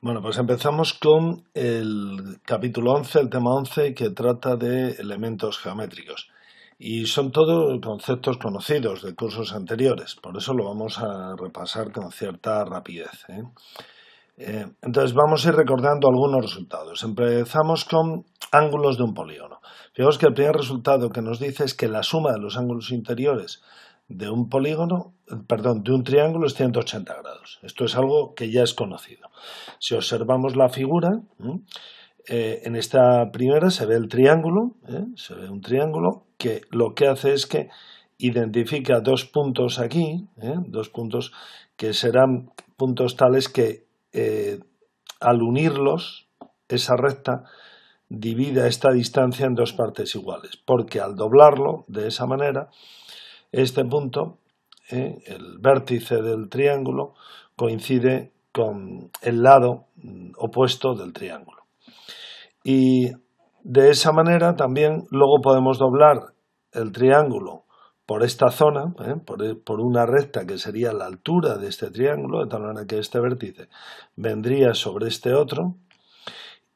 Bueno, pues empezamos con el capítulo 11, el tema 11, que trata de elementos geométricos. Y son todos conceptos conocidos de cursos anteriores, por eso lo vamos a repasar con cierta rapidez. Entonces vamos a ir recordando algunos resultados. Empezamos con ángulos de un polígono. Fijaos que el primer resultado que nos dice es que la suma de los ángulos interiores de un polígono, perdón, de un triángulo es 180 grados. Esto es algo que ya es conocido. Si observamos la figura, en esta primera se ve el triángulo, se ve un triángulo que lo que hace es que identifica dos puntos aquí, dos puntos que serán puntos tales que al unirlos, esa recta divide esta distancia en dos partes iguales, porque al doblarlo de esa manera, este punto, el vértice del triángulo, coincide con el lado opuesto del triángulo. Y de esa manera también luego podemos doblar el triángulo por esta zona, por una recta que sería la altura de este triángulo, de tal manera que este vértice vendría sobre este otro,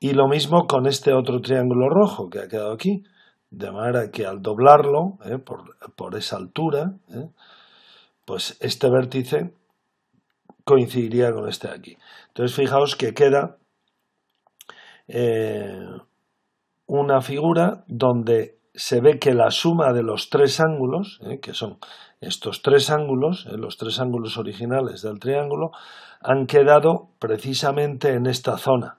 y lo mismo con este otro triángulo rojo que ha quedado aquí, de manera que al doblarlo por esa altura, pues este vértice coincidiría con este de aquí. Entonces fijaos que queda una figura donde se ve que la suma de los tres ángulos, que son estos tres ángulos, los tres ángulos originales del triángulo, han quedado precisamente en esta zona,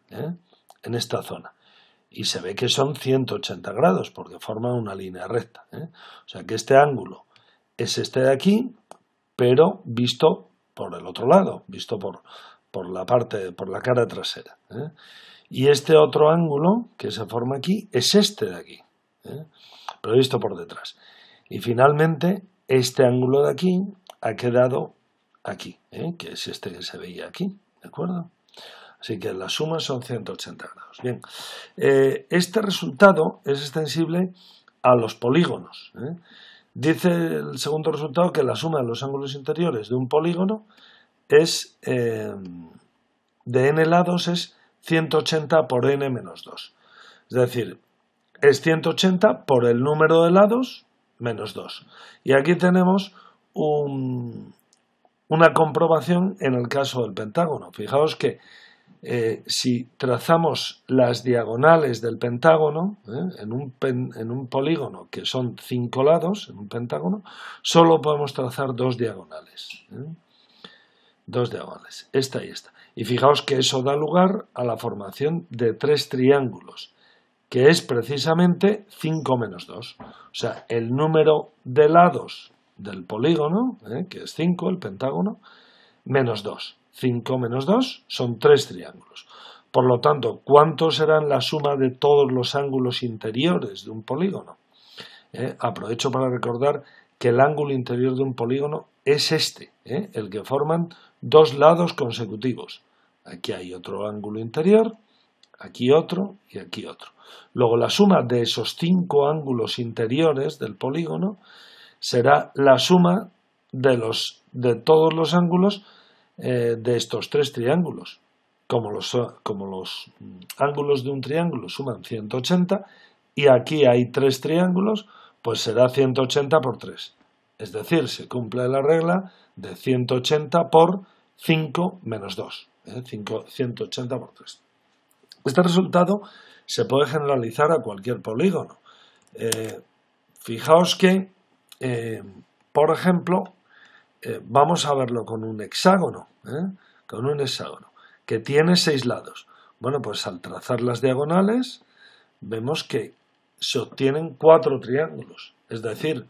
y se ve que son 180 grados porque forman una línea recta. O sea que este ángulo es este de aquí, pero visto por el otro lado, visto por la cara trasera. Y este otro ángulo que se forma aquí es este de aquí, pero visto por detrás. Y finalmente este ángulo de aquí ha quedado aquí, que es este que se veía aquí, ¿de acuerdo? Así que la suma son 180 grados. Bien, este resultado es extensible a los polígonos. Dice el segundo resultado que la suma de los ángulos interiores de un polígono es de n lados es 180 por n menos 2. Es decir, es 180 por el número de lados menos 2. Y aquí tenemos una comprobación en el caso del pentágono. Fijaos que si trazamos las diagonales del pentágono, en un polígono que son 5 lados, en un pentágono, solo podemos trazar dos diagonales. Dos diagonales, esta y esta. Y fijaos que eso da lugar a la formación de tres triángulos, que es precisamente 5 menos 2. O sea, el número de lados del polígono, que es 5, el pentágono, menos 2. 5 menos 2 son tres triángulos. Por lo tanto, ¿cuántos serán la suma de todos los ángulos interiores de un polígono? Aprovecho para recordar que el ángulo interior de un polígono es este, el que forman dos lados consecutivos. Aquí hay otro ángulo interior, aquí otro y aquí otro. Luego la suma de esos 5 ángulos interiores del polígono será la suma de todos los ángulos de estos tres triángulos. Como los ángulos de un triángulo suman 180 y aquí hay tres triángulos, pues será 180 por 3. Es decir, se cumple la regla de 180 por 5 menos 2. 180 por 3. Este resultado se puede generalizar a cualquier polígono. Fijaos que, por ejemplo, vamos a verlo con un hexágono, que tiene 6 lados. Bueno, pues al trazar las diagonales vemos que se obtienen 4 triángulos, es decir,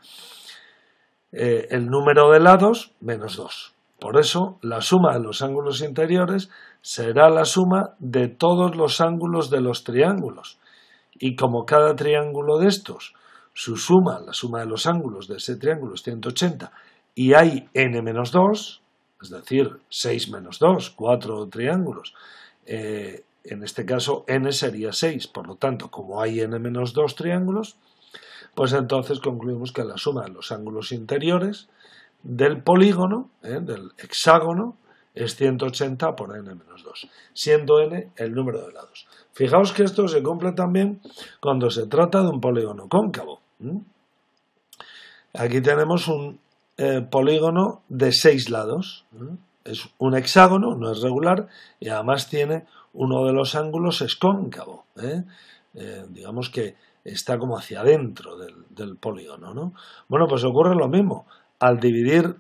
el número de lados menos 2. Por eso la suma de los ángulos interiores será la suma de todos los ángulos de los triángulos. Y como cada triángulo de estos, su suma, la suma de los ángulos de ese triángulo es 180, y hay n menos 2, es decir, 6 menos 2, 4 triángulos, en este caso n sería 6, por lo tanto, como hay n menos 2 triángulos, pues entonces concluimos que la suma de los ángulos interiores del polígono, del hexágono, es 180 por n menos 2, siendo n el número de lados. Fijaos que esto se cumple también cuando se trata de un polígono cóncavo. Aquí tenemos un polígono de 6 lados. Es un hexágono, no es regular, y además tiene uno de los ángulos es cóncavo. Digamos que está como hacia adentro del polígono, ¿no? Bueno, pues ocurre lo mismo. Al dividir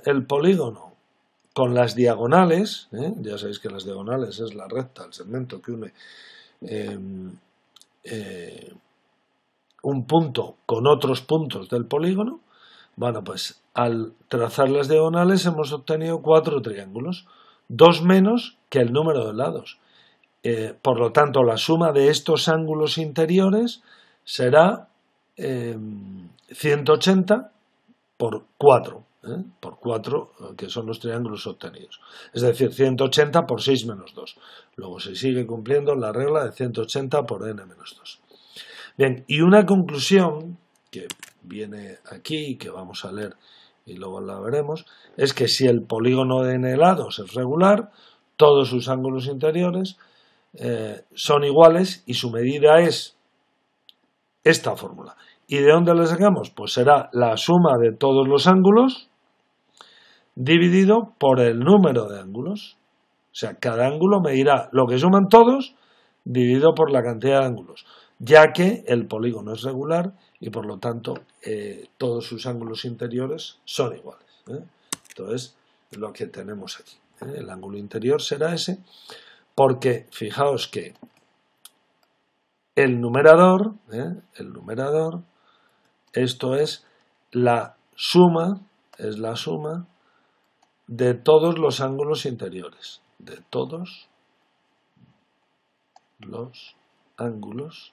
el polígono con las diagonales, ya sabéis que las diagonales es la recta, el segmento que une un punto con otros puntos del polígono. Bueno, pues al trazar las diagonales hemos obtenido 4 triángulos, 2 menos que el número de lados. Por lo tanto, la suma de estos ángulos interiores será 180 por 4, que son los triángulos obtenidos. Es decir, 180 por 6 menos 2. Luego se sigue cumpliendo la regla de 180 por n menos 2. Bien, y una conclusión que viene aquí, que vamos a leer y luego la veremos, es que si el polígono de n lados es regular, todos sus ángulos interiores son iguales y su medida es esta fórmula. ¿Y de dónde la sacamos? Pues será la suma de todos los ángulos dividido por el número de ángulos. O sea, cada ángulo medirá lo que suman todos dividido por la cantidad de ángulos, ya que el polígono es regular y por lo tanto todos sus ángulos interiores son iguales. Entonces, lo que tenemos aquí. El ángulo interior será ese, porque fijaos que el numerador, esto es la suma de todos los ángulos interiores, de todos los ángulos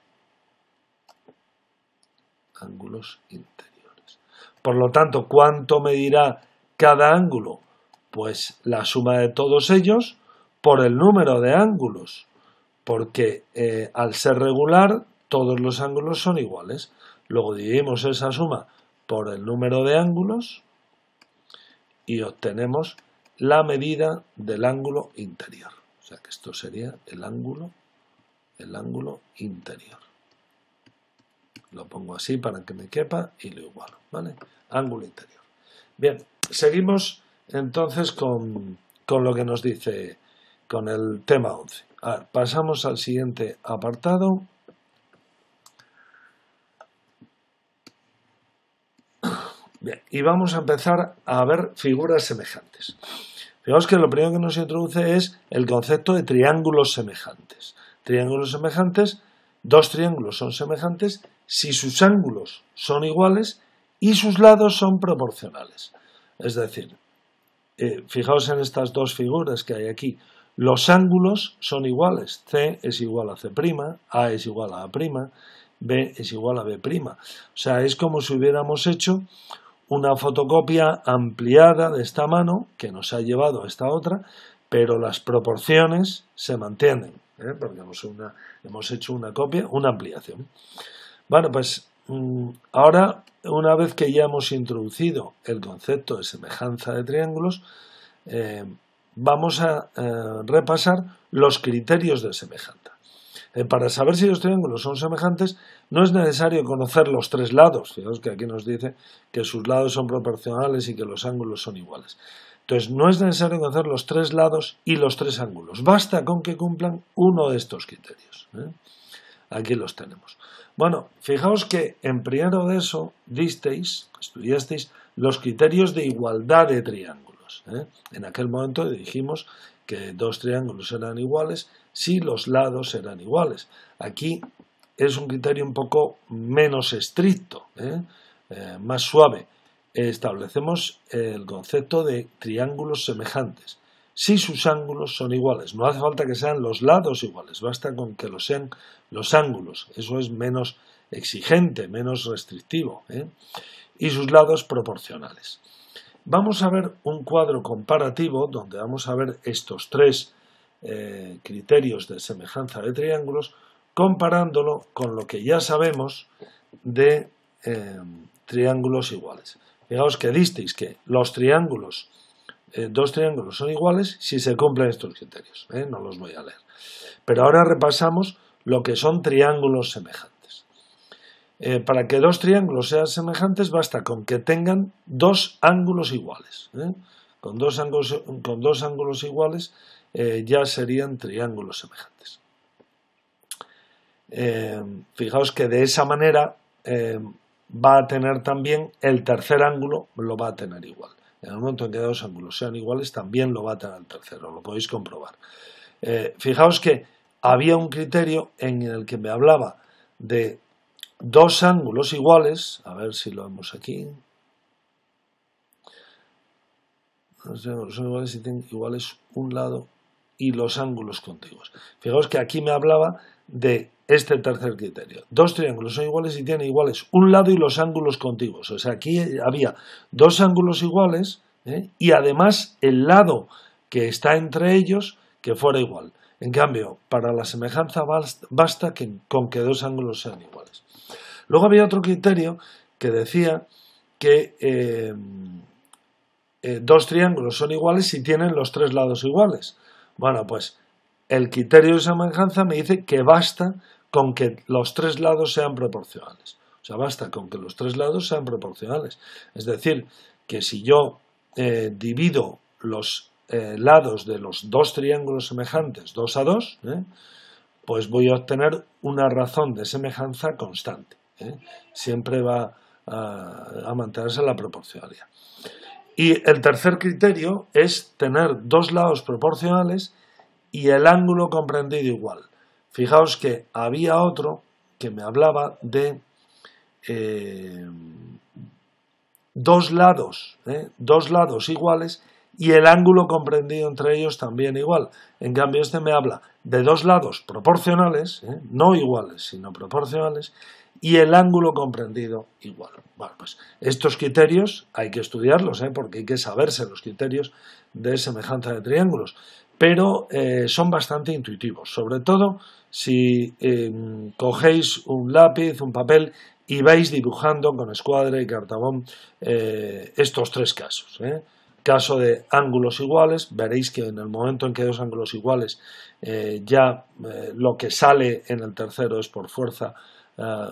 interiores. Por lo tanto, ¿cuánto medirá cada ángulo? Pues la suma de todos ellos por el número de ángulos, porque al ser regular todos los ángulos son iguales. Luego dividimos esa suma por el número de ángulos y obtenemos la medida del ángulo interior. O sea que esto sería el ángulo interior. Lo pongo así para que me quepa y lo igualo, ¿vale? Ángulo interior. Bien, seguimos entonces con lo que nos dice, con el tema 11. A ver, pasamos al siguiente apartado. Bien, y vamos a empezar a ver figuras semejantes. Fijaos que lo primero que nos introduce es el concepto de triángulos semejantes. Triángulos semejantes, dos triángulos son semejantes si sus ángulos son iguales y sus lados son proporcionales. Es decir, fijaos en estas dos figuras que hay aquí. Los ángulos son iguales. C es igual a C', A es igual a A', B es igual a B'. O sea, es como si hubiéramos hecho una fotocopia ampliada de esta mano que nos ha llevado a esta otra, pero las proporciones se mantienen, porque hemos hecho una copia, una ampliación. Bueno, pues ahora, una vez que ya hemos introducido el concepto de semejanza de triángulos, vamos a repasar los criterios de semejanza. Para saber si los triángulos son semejantes no es necesario conocer los tres lados. Fijaos que aquí nos dice que sus lados son proporcionales y que los ángulos son iguales. Entonces no es necesario conocer los tres lados y los tres ángulos. Basta con que cumplan uno de estos criterios. Aquí los tenemos. Bueno, fijaos que en primero de eso estudiasteis los criterios de igualdad de triángulos. En aquel momento dijimos que dos triángulos eran iguales si los lados eran iguales. Aquí es un criterio un poco menos estricto, más suave. Establecemos el concepto de triángulos semejantes si sus ángulos son iguales. No hace falta que sean los lados iguales, basta con que lo sean los ángulos. Eso es menos exigente, menos restrictivo, y sus lados proporcionales. Vamos a ver un cuadro comparativo donde vamos a ver estos tres criterios de semejanza de triángulos, comparándolo con lo que ya sabemos de triángulos iguales. Fijaos que disteis que los triángulos dos triángulos son iguales si se cumplen estos criterios. No los voy a leer. Pero ahora repasamos lo que son triángulos semejantes. Para que dos triángulos sean semejantes basta con que tengan dos ángulos iguales. Con dos ángulos iguales ya serían triángulos semejantes. Fijaos que de esa manera va a tener también el tercer ángulo, lo va a tener igual. En el momento en que dos ángulos sean iguales, también lo va a tener el tercero, lo podéis comprobar. Fijaos que había un criterio en el que me hablaba de dos ángulos iguales, a ver si lo vemos aquí. Los ángulos son iguales si tienen iguales un lado y los ángulos contiguos. Fijaos que aquí me hablaba de este tercer criterio. Dos triángulos son iguales si tienen iguales un lado y los ángulos contiguos. O sea, aquí había dos ángulos iguales y además el lado que está entre ellos que fuera igual. En cambio, para la semejanza basta con que dos ángulos sean iguales. Luego había otro criterio que decía que dos triángulos son iguales si tienen los tres lados iguales. Bueno, pues el criterio de semejanza me dice que basta con que los tres lados sean proporcionales. O sea, basta con que los tres lados sean proporcionales. Es decir, que si yo divido los lados de los dos triángulos semejantes 2 a 2, pues voy a obtener una razón de semejanza constante. Siempre va a mantenerse la proporcionalidad. Y el tercer criterio es tener dos lados proporcionales y el ángulo comprendido igual. Fijaos que había otro que me hablaba de dos lados iguales y el ángulo comprendido entre ellos también igual. En cambio, este me habla de dos lados proporcionales, no iguales, sino proporcionales, y el ángulo comprendido igual. Bueno, pues estos criterios hay que estudiarlos, porque hay que saberse los criterios de semejanza de triángulos, pero son bastante intuitivos, sobre todo si cogéis un lápiz, un papel y vais dibujando con escuadra y cartabón estos tres casos. Caso de ángulos iguales, veréis que en el momento en que hay dos ángulos iguales lo que sale en el tercero es por fuerza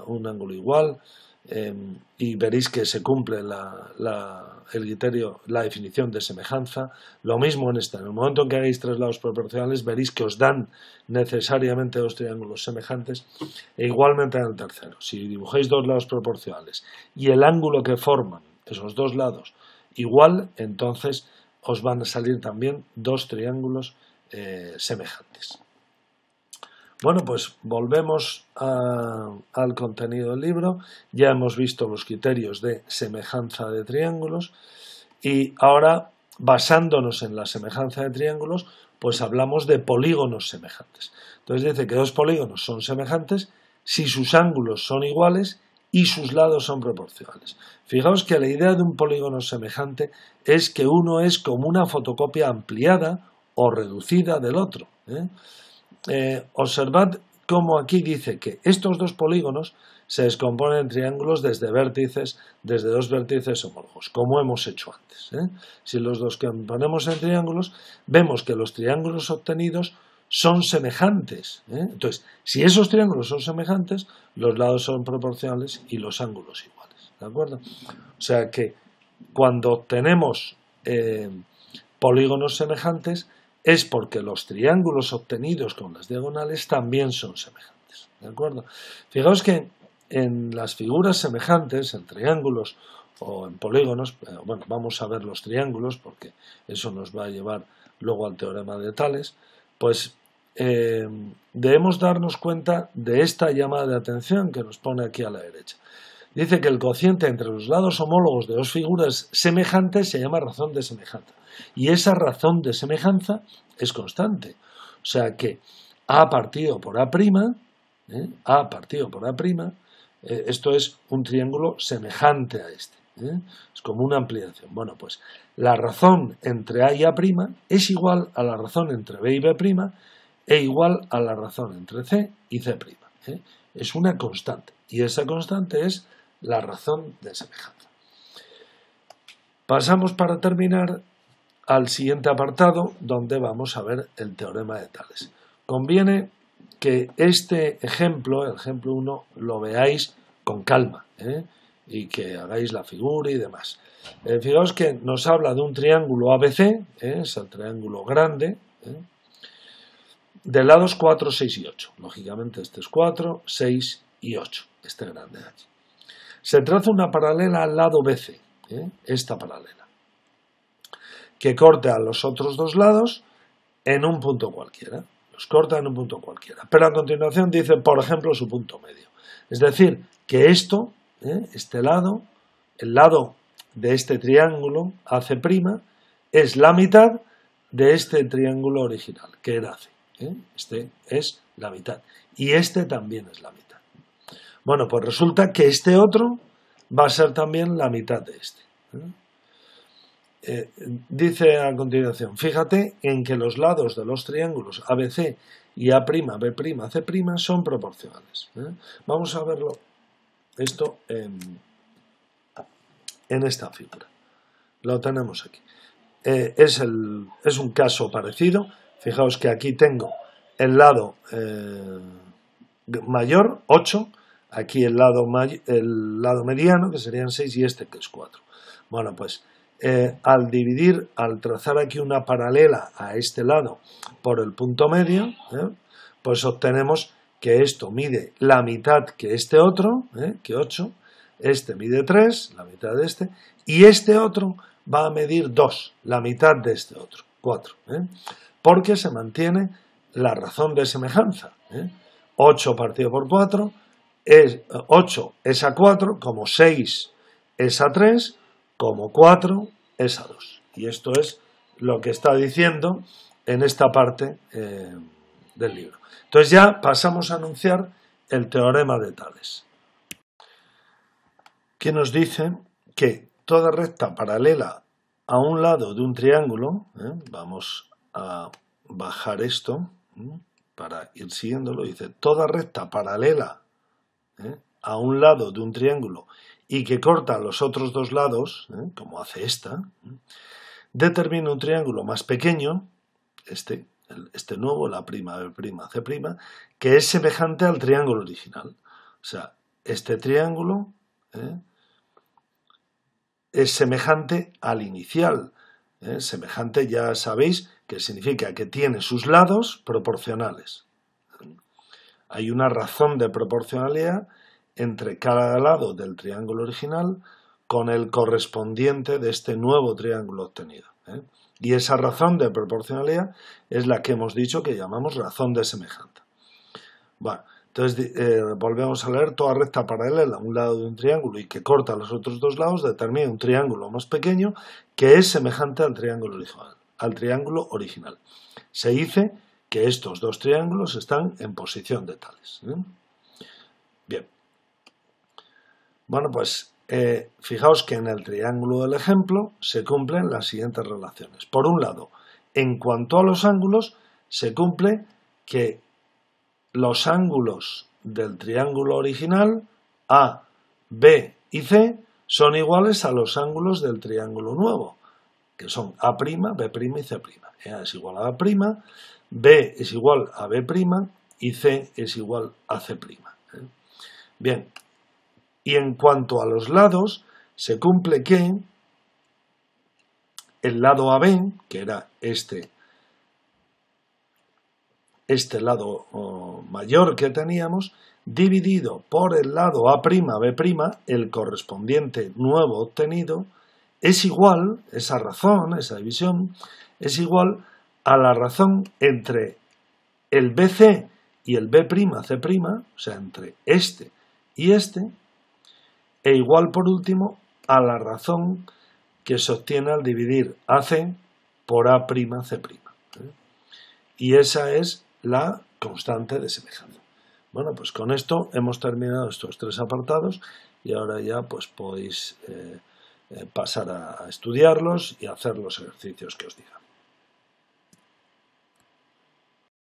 un ángulo igual, y veréis que se cumple el criterio, la definición de semejanza. Lo mismo en esta, en el momento en que hagáis tres lados proporcionales veréis que os dan necesariamente dos triángulos semejantes, e igualmente en el tercero. Si dibujáis dos lados proporcionales y el ángulo que forman esos dos lados igual, entonces os van a salir también dos triángulos semejantes. Bueno, pues volvemos al contenido del libro. Ya hemos visto los criterios de semejanza de triángulos y ahora, basándonos en la semejanza de triángulos, pues hablamos de polígonos semejantes. Entonces dice que dos polígonos son semejantes si sus ángulos son iguales y sus lados son proporcionales. Fijaos que la idea de un polígono semejante es que uno es como una fotocopia ampliada o reducida del otro. Observad cómo aquí dice que estos dos polígonos se descomponen en triángulos desde dos vértices homólogos, como hemos hecho antes. Si los dos que ponemos en triángulos, vemos que los triángulos obtenidos son semejantes. Entonces, si esos triángulos son semejantes, los lados son proporcionales y los ángulos iguales. ¿De acuerdo? O sea que cuando obtenemos polígonos semejantes, es porque los triángulos obtenidos con las diagonales también son semejantes. ¿De acuerdo? Fijaos que en las figuras semejantes, en triángulos o en polígonos, bueno, vamos a ver los triángulos porque eso nos va a llevar luego al teorema de Tales, pues debemos darnos cuenta de esta llamada de atención que nos pone aquí a la derecha. Dice que el cociente entre los lados homólogos de dos figuras semejantes se llama razón de semejanza. Y esa razón de semejanza es constante. O sea que A partido por A', A partido por A', esto es un triángulo semejante a este. Es como una ampliación. Bueno, pues la razón entre A y A' es igual a la razón entre B y B' e igual a la razón entre C y C'. Es una constante. Y esa constante es la razón de semejanza. Pasamos para terminar al siguiente apartado donde vamos a ver el teorema de Tales. Conviene que este ejemplo, el ejemplo 1, lo veáis con calma, y que hagáis la figura y demás. Fijaos que nos habla de un triángulo ABC, es el triángulo grande, de lados 4, 6 y 8. Lógicamente este es 4, 6 y 8, este grande de aquí. Se traza una paralela al lado BC, esta paralela, que corta a los otros dos lados en un punto cualquiera. Los corta en un punto cualquiera. Pero a continuación dice, por ejemplo, su punto medio. Es decir, que esto, este lado, el lado de este triángulo AC', es la mitad de este triángulo original, que era AC. Este es la mitad. Y este también es la mitad. Bueno, pues resulta que este otro va a ser también la mitad de este. Dice a continuación, fíjate en que los lados de los triángulos ABC y A', B', C' son proporcionales. Vamos a verlo esto en esta figura. Lo tenemos aquí. Es un caso parecido. Fijaos que aquí tengo el lado mayor, 8, aquí el lado mediano, que serían 6, y este que es 4. Bueno, pues al dividir, al trazar aquí una paralela a este lado por el punto medio, pues obtenemos que esto mide la mitad que este otro, que 8, este mide 3, la mitad de este, y este otro va a medir 2, la mitad de este otro, 4, porque se mantiene la razón de semejanza. 8 partido por 4, 8 es a 4, como 6 es a 3, como 4 es a 2. Y esto es lo que está diciendo en esta parte del libro. Entonces ya pasamos a anunciar el teorema de Tales, que nos dice que toda recta paralela a un lado de un triángulo, vamos a bajar esto para ir siguiéndolo, dice toda recta paralela a un lado de un triángulo y que corta los otros dos lados, como hace esta, determina un triángulo más pequeño, este nuevo, la prima, B', C', que es semejante al triángulo original. O sea, este triángulo es semejante al inicial. Semejante, ya sabéis, que significa que tiene sus lados proporcionales. Hay una razón de proporcionalidad entre cada lado del triángulo original con el correspondiente de este nuevo triángulo obtenido. Y esa razón de proporcionalidad es la que hemos dicho que llamamos razón de semejanza. Bueno, entonces volvemos a leer, toda recta paralela a un lado de un triángulo y que corta los otros dos lados determina un triángulo más pequeño que es semejante al triángulo original. Se dice que estos dos triángulos están en posición de Tales. Bien. Bueno, pues fijaos que en el triángulo del ejemplo se cumplen las siguientes relaciones. Por un lado, en cuanto a los ángulos, se cumple que los ángulos del triángulo original, A, B y C, son iguales a los ángulos del triángulo nuevo, que son A', B' y C'. A es igual a A', B es igual a B' y C es igual a C'. Bien, y en cuanto a los lados, se cumple que el lado AB, que era este lado mayor que teníamos, dividido por el lado A', B', el correspondiente nuevo obtenido, es igual, esa razón, esa división, es igual a la razón entre el BC y el B', C', o sea, entre este y este, e igual por último a la razón que se obtiene al dividir AC por A', C'. Y esa es la constante de semejanza. Bueno, pues con esto hemos terminado estos tres apartados y ahora ya pues podéis pasar a estudiarlos y hacer los ejercicios que os diga.